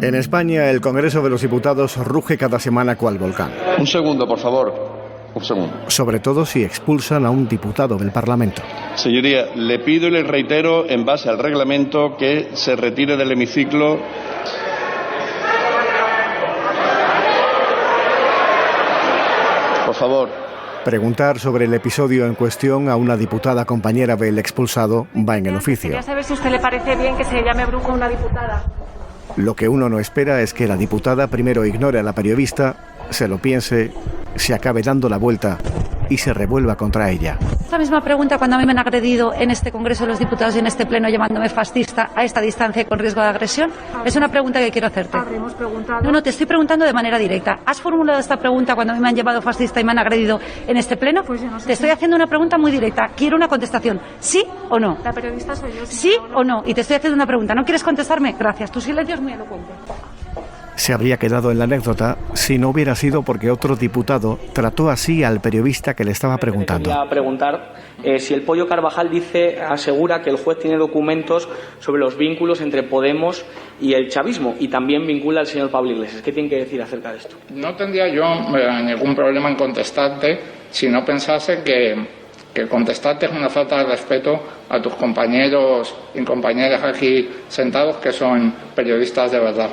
En España, el Congreso de los Diputados ruge cada semana cual volcán. Un segundo, por favor. Un segundo. Sobre todo si expulsan a un diputado del Parlamento. Señoría, le pido y le reitero, en base al reglamento, que se retire del hemiciclo. Por favor. Preguntar sobre el episodio en cuestión a una diputada compañera del expulsado va en el oficio. Quería saber si a usted le parece bien que se llame bruja a una diputada. Lo que uno no espera es que la diputada primero ignore a la periodista, se lo piense, se acabe dando la vuelta y se revuelva contra ella. La misma pregunta cuando a mí me han agredido en este Congreso de los Diputados y en este Pleno llamándome fascista a esta distancia y con riesgo de agresión. Es una pregunta que quiero hacerte. Habremos preguntado. No, te estoy preguntando de manera directa. ¿Has formulado esta pregunta cuando a mí me han llamado fascista y me han agredido en este Pleno? Pues yo no sé. Te estoy haciendo una pregunta muy directa. Quiero una contestación. ¿Sí o no? La periodista soy yo. ¿Sí o no? Y te estoy haciendo una pregunta. ¿No quieres contestarme? Gracias. Tu silencio es muy elocuente. Se habría quedado en la anécdota si no hubiera sido porque otro diputado trató así al periodista que le estaba preguntando. Quería preguntar si el Pollo Carvajal asegura que el juez tiene documentos sobre los vínculos entre Podemos y el chavismo y también vincula al señor Pablo Iglesias. ¿Qué tiene que decir acerca de esto? No tendría yo ningún problema en contestarte si no pensase que contestarte es una falta de respeto a tus compañeros y compañeras aquí sentados que son periodistas de verdad.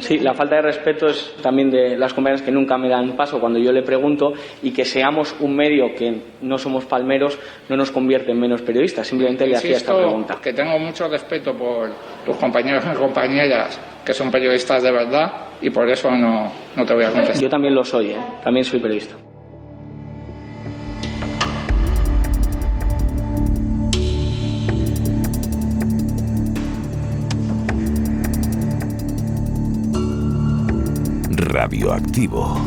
Sí, la falta de respeto es también de las compañeras que nunca me dan paso cuando yo le pregunto, y que seamos un medio que no somos palmeros no nos convierte en menos periodistas. Simplemente le hacía esta pregunta. Que tengo mucho respeto por tus compañeros y compañeras que son periodistas de verdad y por eso no te voy a contestar. Yo también lo soy, también soy periodista. Radioactivo.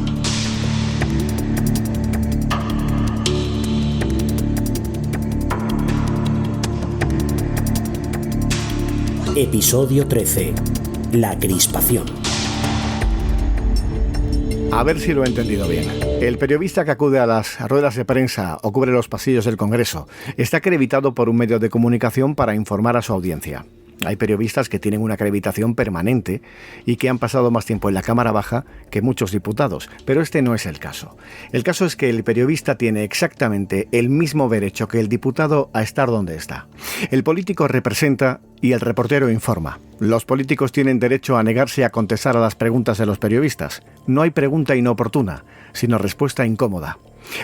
Episodio 13. La crispación. A ver si lo he entendido bien. El periodista que acude a las ruedas de prensa o cubre los pasillos del Congreso está acreditado por un medio de comunicación para informar a su audiencia. Hay periodistas que tienen una acreditación permanente y que han pasado más tiempo en la Cámara Baja que muchos diputados, pero este no es el caso. El caso es que el periodista tiene exactamente el mismo derecho que el diputado a estar donde está. El político representa y el reportero informa. Los políticos tienen derecho a negarse a contestar a las preguntas de los periodistas. No hay pregunta inoportuna, sino respuesta incómoda.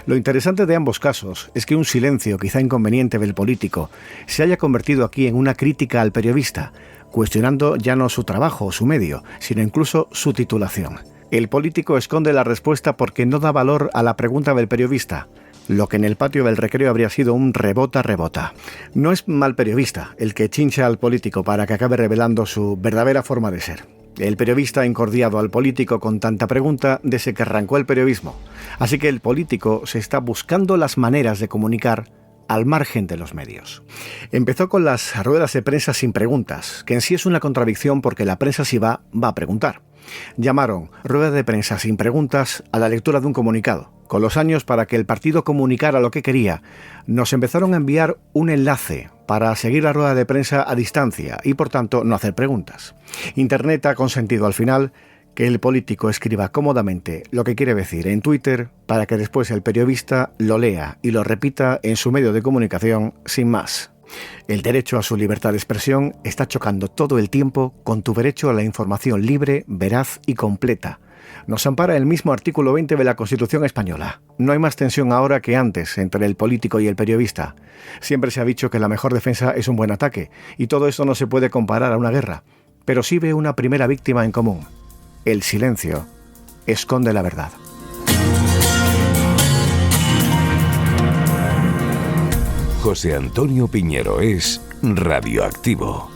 Lo interesante de ambos casos es que un silencio, quizá inconveniente del político, se haya convertido aquí en una crítica al periodista, cuestionando ya no su trabajo o su medio, sino incluso su titulación. El político esconde la respuesta porque no da valor a la pregunta del periodista, lo que en el patio del recreo habría sido un rebota-rebota. No es mal periodista el que chincha al político para que acabe revelando su verdadera forma de ser. El periodista ha encordiado al político con tanta pregunta desde que arrancó el periodismo. Así que el político se está buscando las maneras de comunicar al margen de los medios. Empezó con las ruedas de prensa sin preguntas, que en sí es una contradicción porque la prensa si va a preguntar. Llamaron rueda de prensa sin preguntas a la lectura de un comunicado. Con los años, para que el partido comunicara lo que quería, nos empezaron a enviar un enlace para seguir la rueda de prensa a distancia y, por tanto, no hacer preguntas. Internet ha consentido al final que el político escriba cómodamente lo que quiere decir en Twitter para que después el periodista lo lea y lo repita en su medio de comunicación sin más. El derecho a su libertad de expresión está chocando todo el tiempo con tu derecho a la información libre, veraz y completa. Nos ampara el mismo artículo 20 de la Constitución española. No hay más tensión ahora que antes entre el político y el periodista. Siempre se ha dicho que la mejor defensa es un buen ataque, y todo esto no se puede comparar a una guerra. Pero sí ve una primera víctima en común. El silencio esconde la verdad. José Antonio Piñero es radioactivo.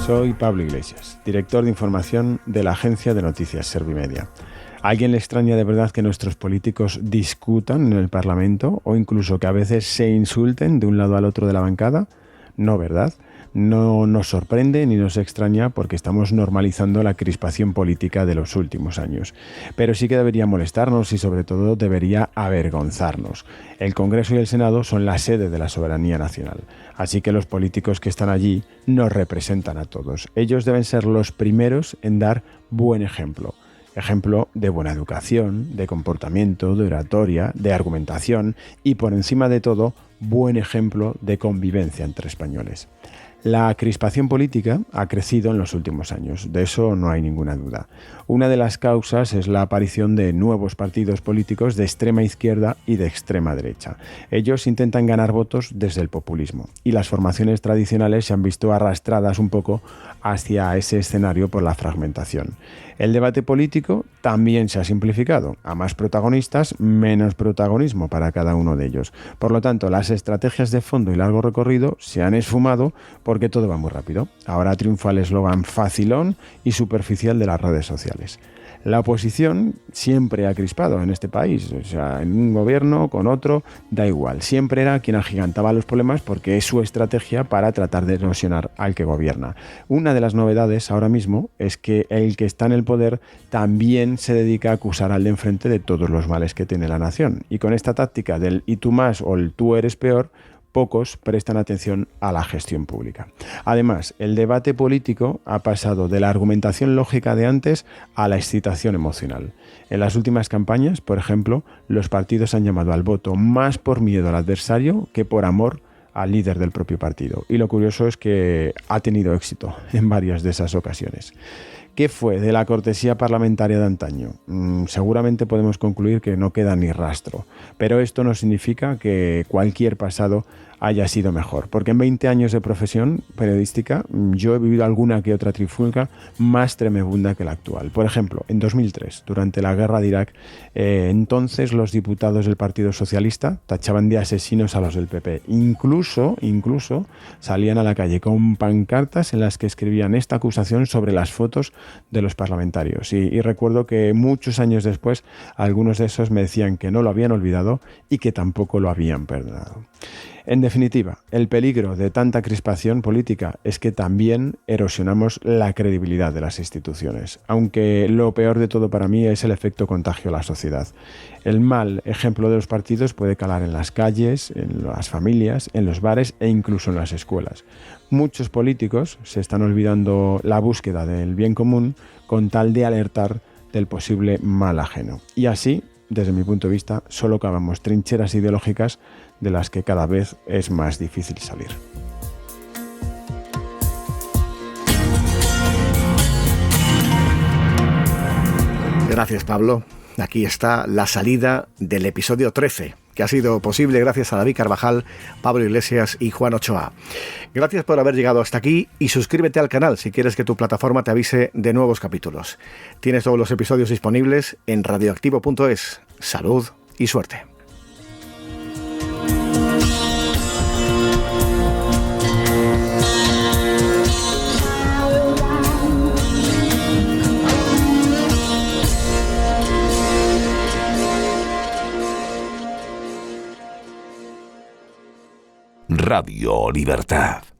Soy Pablo Iglesias, director de información de la agencia de noticias Servimedia. ¿A alguien le extraña de verdad que nuestros políticos discutan en el Parlamento o incluso que a veces se insulten de un lado al otro de la bancada? No, ¿verdad? No nos sorprende ni nos extraña porque estamos normalizando la crispación política de los últimos años. Pero sí que debería molestarnos y sobre todo debería avergonzarnos. El Congreso y el Senado son la sede de la soberanía nacional. Así que los políticos que están allí nos representan a todos. Ellos deben ser los primeros en dar buen ejemplo. Ejemplo de buena educación, de comportamiento, de oratoria, de argumentación y, por encima de todo, buen ejemplo de convivencia entre españoles. La crispación política ha crecido en los últimos años, de eso no hay ninguna duda. Una de las causas es la aparición de nuevos partidos políticos de extrema izquierda y de extrema derecha. Ellos intentan ganar votos desde el populismo y las formaciones tradicionales se han visto arrastradas un poco hacia ese escenario por la fragmentación. El debate político también se ha simplificado. A más protagonistas, menos protagonismo para cada uno de ellos. Por lo tanto, las estrategias de fondo y largo recorrido se han esfumado porque todo va muy rápido. Ahora triunfa el eslogan facilón y superficial de las redes sociales. La oposición siempre ha crispado en este país, o sea, en un gobierno, con otro, da igual. Siempre era quien agigantaba los problemas porque es su estrategia para tratar de erosionar al que gobierna. Una de las novedades ahora mismo es que el que está en el poder también se dedica a acusar al de enfrente de todos los males que tiene la nación. Y con esta táctica del y tú más o el tú eres peor, pocos prestan atención a la gestión pública. Además, el debate político ha pasado de la argumentación lógica de antes a la excitación emocional. En las últimas campañas, por ejemplo, los partidos han llamado al voto más por miedo al adversario que por amor al líder del propio partido. Y lo curioso es que ha tenido éxito en varias de esas ocasiones. ¿Qué fue de la cortesía parlamentaria de antaño? Seguramente podemos concluir que no queda ni rastro, pero esto no significa que cualquier pasado haya sido mejor, porque en 20 años de profesión periodística yo he vivido alguna que otra trifulca más tremenda que la actual. Por ejemplo, en 2003, durante la guerra de Irak, entonces los diputados del Partido Socialista tachaban de asesinos a los del PP. Incluso salían a la calle con pancartas en las que escribían esta acusación sobre las fotos de los parlamentarios. Y recuerdo que muchos años después algunos de esos me decían que no lo habían olvidado y que tampoco lo habían perdonado. En definitiva, el peligro de tanta crispación política es que también erosionamos la credibilidad de las instituciones, aunque lo peor de todo para mí es el efecto contagio a la sociedad. El mal ejemplo de los partidos puede calar en las calles, en las familias, en los bares e incluso en las escuelas. Muchos políticos se están olvidando la búsqueda del bien común con tal de alertar del posible mal ajeno. Y así, desde mi punto de vista, solo cavamos trincheras ideológicas de las que cada vez es más difícil salir. Gracias, Pablo. Aquí está la salida del episodio 13, que ha sido posible gracias a David Carvajal, Pablo Iglesias y Juan Ochoa. Gracias por haber llegado hasta aquí y suscríbete al canal si quieres que tu plataforma te avise de nuevos capítulos. Tienes todos los episodios disponibles en radioactivo.es. Salud y suerte. Radio Libertad.